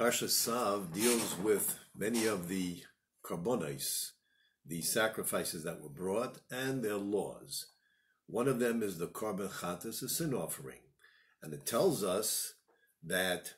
Parshas Tzav deals with many of the karbonos, the sacrifices that were brought, and their laws. One of them is the korban chatas, a sin offering. And it tells us that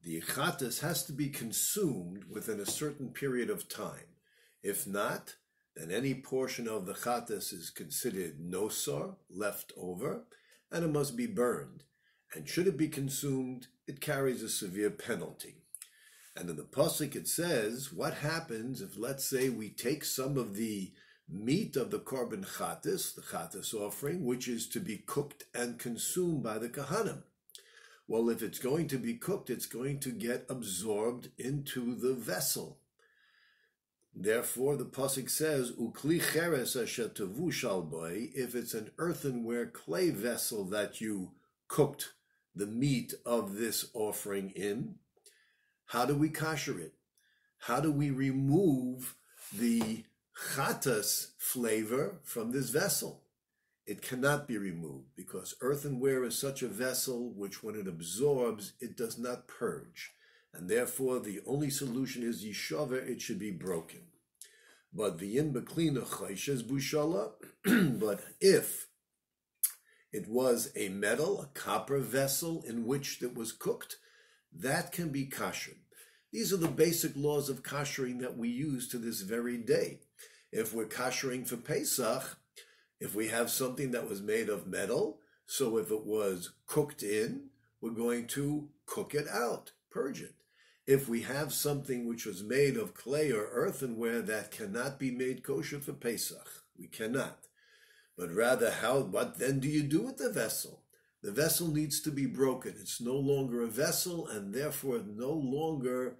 the chatas has to be consumed within a certain period of time. If not, then any portion of the chatas is considered nosar, left over, and it must be burned. And should it be consumed, it carries a severe penalty. And in the pasuk it says, what happens if, let's say, we take some of the meat of the korban chatas, the chatas offering, which is to be cooked and consumed by the kahanim? Well, if it's going to be cooked, it's going to get absorbed into the vessel. Therefore, the pasuk says, "Ukli cheres asher tavush al boi," if it's an earthenware clay vessel that you cooked the meat of this offering in, how do we kasher it? How do we remove the chatas flavor from this vessel? It cannot be removed because earthenware is such a vessel which, when it absorbs, it does not purge. And therefore, the only solution is yishaver, it should be broken. But v'yim beklina chayshes bushala, but if it was a metal, a copper vessel in which it was cooked, that can be kashered. These are the basic laws of kashering that we use to this very day. If we're kashering for Pesach, if we have something that was made of metal, so if it was cooked in, we're going to cook it out, purge it. If we have something which was made of clay or earthenware, that cannot be made kosher for Pesach. We cannot. But rather, what then do you do with the vessel? The vessel needs to be broken. It's no longer a vessel, and therefore it no longer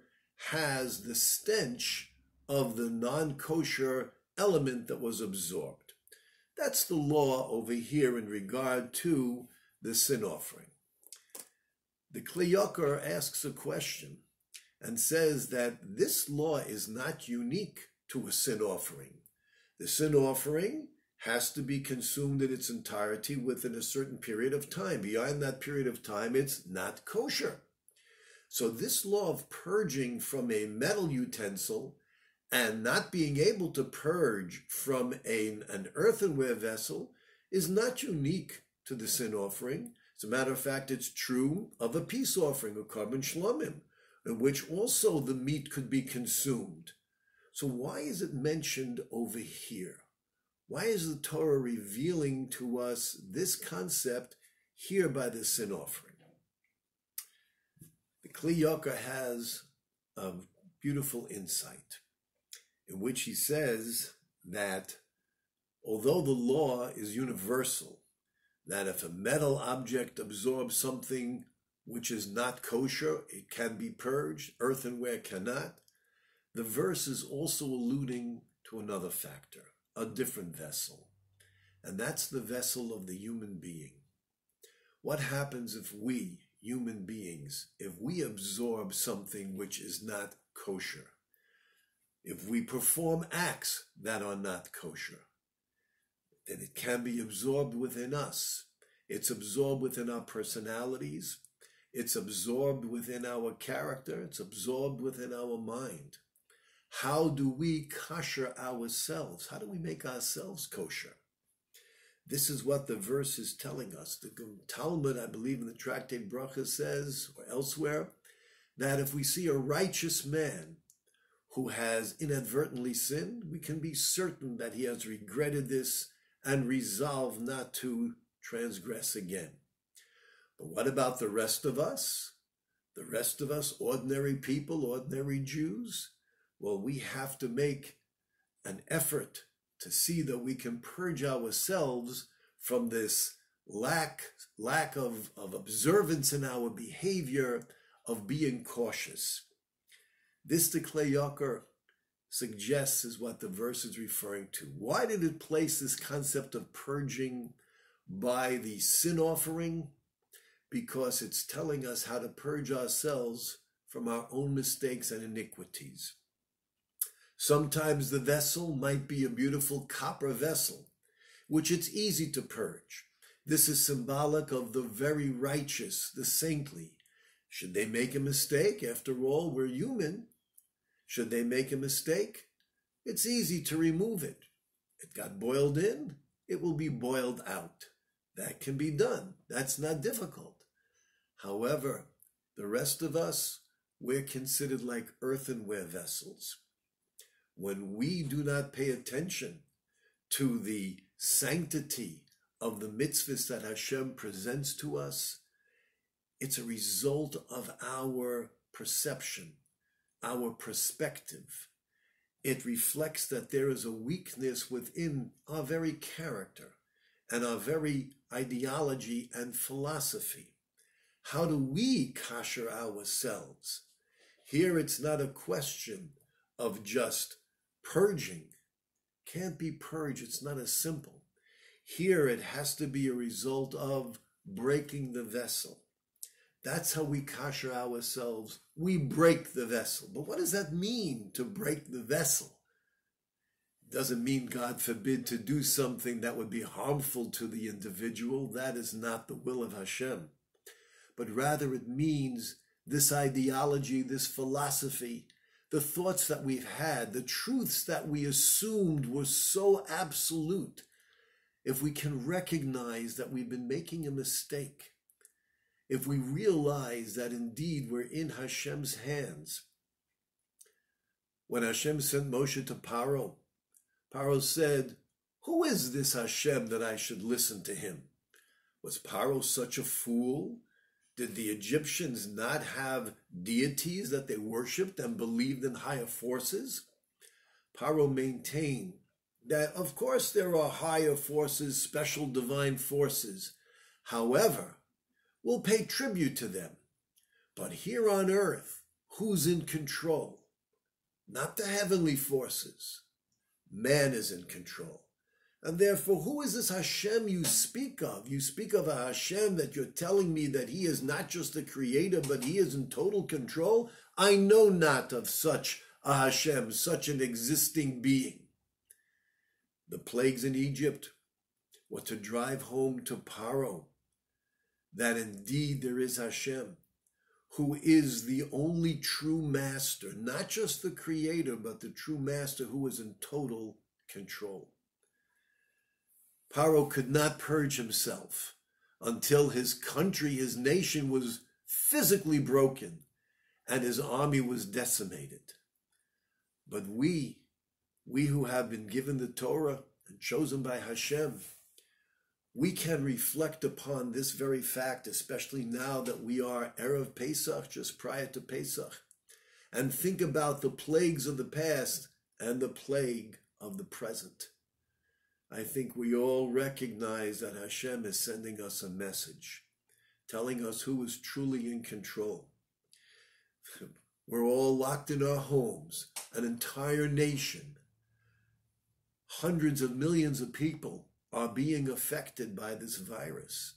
has the stench of the non-kosher element that was absorbed. That's the law over here in regard to the sin offering. The Kli Yakar asks a question and says that this law is not unique to a sin offering. The sin offering has to be consumed in its entirety within a certain period of time. Beyond that period of time, it's not kosher. So this law of purging from a metal utensil and not being able to purge from an earthenware vessel is not unique to the sin offering. As a matter of fact, it's true of a peace offering, a korban shlomim, in which also the meat could be consumed. So why is it mentioned over here? Why is the Torah revealing to us this concept here by the sin offering? The Kli Yakar has a beautiful insight in which he says that although the law is universal, that if a metal object absorbs something which is not kosher, it can be purged, earthenware cannot, the verse is also alluding to another factor, a different vessel, and that's the vessel of the human being. What happens if we, human beings, if we absorb something which is not kosher? If we perform acts that are not kosher, then it can be absorbed within us. It's absorbed within our personalities. It's absorbed within our character. It's absorbed within our mind. How do we kosher ourselves? How do we make ourselves kosher? This is what the verse is telling us. The Talmud, I believe in the Tractate Bracha, says, or elsewhere, that if we see a righteous man who has inadvertently sinned, we can be certain that he has regretted this and resolved not to transgress again. But what about the rest of us? The rest of us, ordinary people, ordinary Jews? Well, we have to make an effort to see that we can purge ourselves from this lack of observance in our behavior, of being cautious. This, the Kli Yakar suggests, is what the verse is referring to. Why did it place this concept of purging by the sin offering? Because it's telling us how to purge ourselves from our own mistakes and iniquities. Sometimes the vessel might be a beautiful copper vessel, which it's easy to purge. This is symbolic of the very righteous, the saintly. Should they make a mistake? After all, we're human. Should they make a mistake? It's easy to remove it. It got boiled in, it will be boiled out. That can be done. That's not difficult. However, the rest of us, we're considered like earthenware vessels. When we do not pay attention to the sanctity of the mitzvahs that Hashem presents to us, it's a result of our perception, our perspective. It reflects that there is a weakness within our very character and our very ideology and philosophy. How do we kasher ourselves? Here it's not a question of just purging. Can't be purged, it's not as simple. Here it has to be a result of breaking the vessel. That's how we kasher ourselves. We break the vessel. But what does that mean, to break the vessel? It doesn't mean, God forbid, to do something that would be harmful to the individual. That is not the will of Hashem. But rather it means this ideology, this philosophy, the thoughts that we've had, the truths that we assumed were so absolute. If we can recognize that we've been making a mistake, if we realize that indeed we're in Hashem's hands. When Hashem sent Moshe to Paro, Paro said, "Who is this Hashem that I should listen to him?" Was Paro such a fool? Did the Egyptians not have deities that they worshipped and believed in higher forces? Paro maintained that, of course, there are higher forces, special divine forces. However, we'll pay tribute to them. But here on earth, who's in control? Not the heavenly forces. Man is in control. And therefore, who is this Hashem you speak of? You speak of a Hashem that you're telling me that he is not just the creator, but he is in total control? I know not of such a Hashem, such an existing being. The plagues in Egypt were to drive home to Paro that indeed there is Hashem, who is the only true master, not just the creator, but the true master who is in total control. Paro could not purge himself until his country, his nation was physically broken and his army was decimated. But we who have been given the Torah and chosen by Hashem, we can reflect upon this very fact, especially now that we are Erev Pesach, just prior to Pesach, and think about the plagues of the past and the plague of the present. I think we all recognize that Hashem is sending us a message, telling us who is truly in control. We're all locked in our homes, an entire nation. Hundreds of millions of people are being affected by this virus.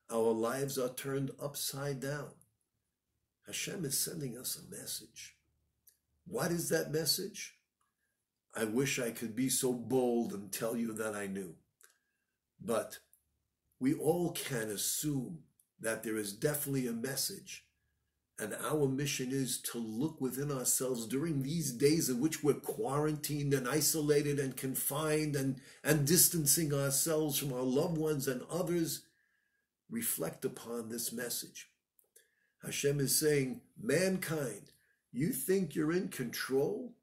Our lives are turned upside down. Hashem is sending us a message. What is that message? I wish I could be so bold and tell you that I knew. But we all can assume that there is definitely a message. And our mission is to look within ourselves during these days in which we're quarantined and isolated and confined and distancing ourselves from our loved ones and others. Reflect upon this message. Hashem is saying, mankind, you think you're in control?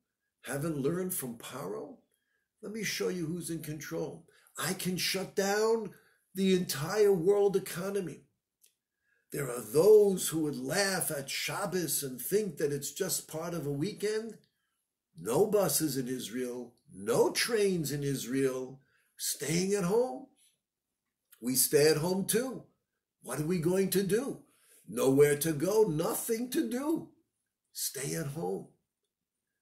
Haven't learned from Paro? Let me show you who's in control. I can shut down the entire world economy. There are those who would laugh at Shabbos and think that it's just part of a weekend. No buses in Israel, no trains in Israel, staying at home. We stay at home too. What are we going to do? Nowhere to go, nothing to do. Stay at home.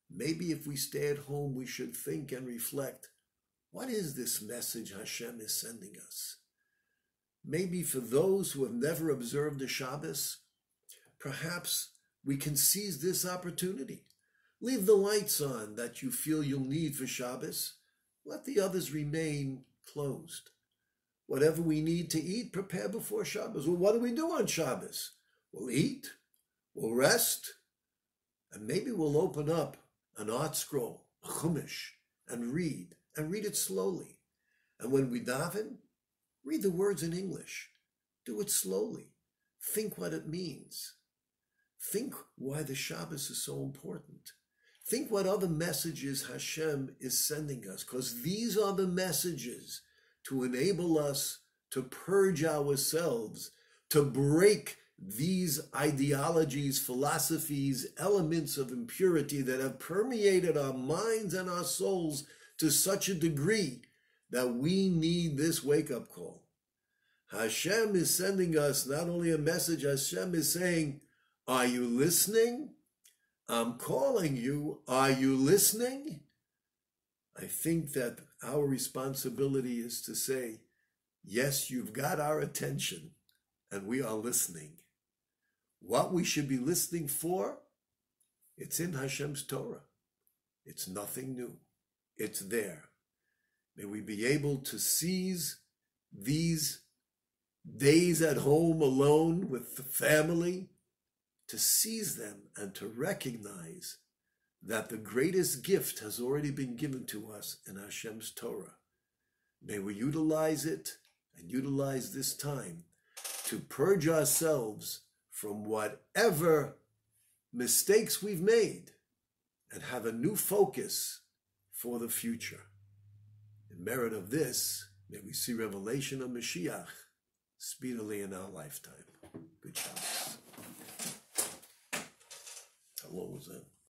Maybe if we stay at home, we should think and reflect, what is this message Hashem is sending us? Maybe for those who have never observed the Shabbos, perhaps we can seize this opportunity. Leave the lights on that you feel you'll need for Shabbos. Let the others remain closed. Whatever we need to eat, prepare before Shabbos. Well, what do we do on Shabbos? We'll eat, We'll rest, and maybe we'll open up an art scroll, a chumash, and read it slowly. And when we daven, read the words in English. Do it slowly. Think what it means. Think why the Shabbos is so important. Think what other messages Hashem is sending us, because these are the messages to enable us to purge ourselves, to break these ideologies, philosophies, elements of impurity that have permeated our minds and our souls to such a degree that we need this wake-up call. Hashem is sending us not only a message, Hashem is saying, are you listening? I'm calling you. Are you listening? I think that our responsibility is to say, yes, you've got our attention, and we are listening. What we should be listening for, it's in Hashem's Torah. It's nothing new. It's there. May we be able to seize these days at home alone with the family, to seize them and to recognize that the greatest gift has already been given to us in Hashem's Torah. May we utilize it and utilize this time to purge ourselves from whatever mistakes we've made and have a new focus for the future. In merit of this, may we see revelation of Mashiach speedily in our lifetime. Good Shabbos. How long was that?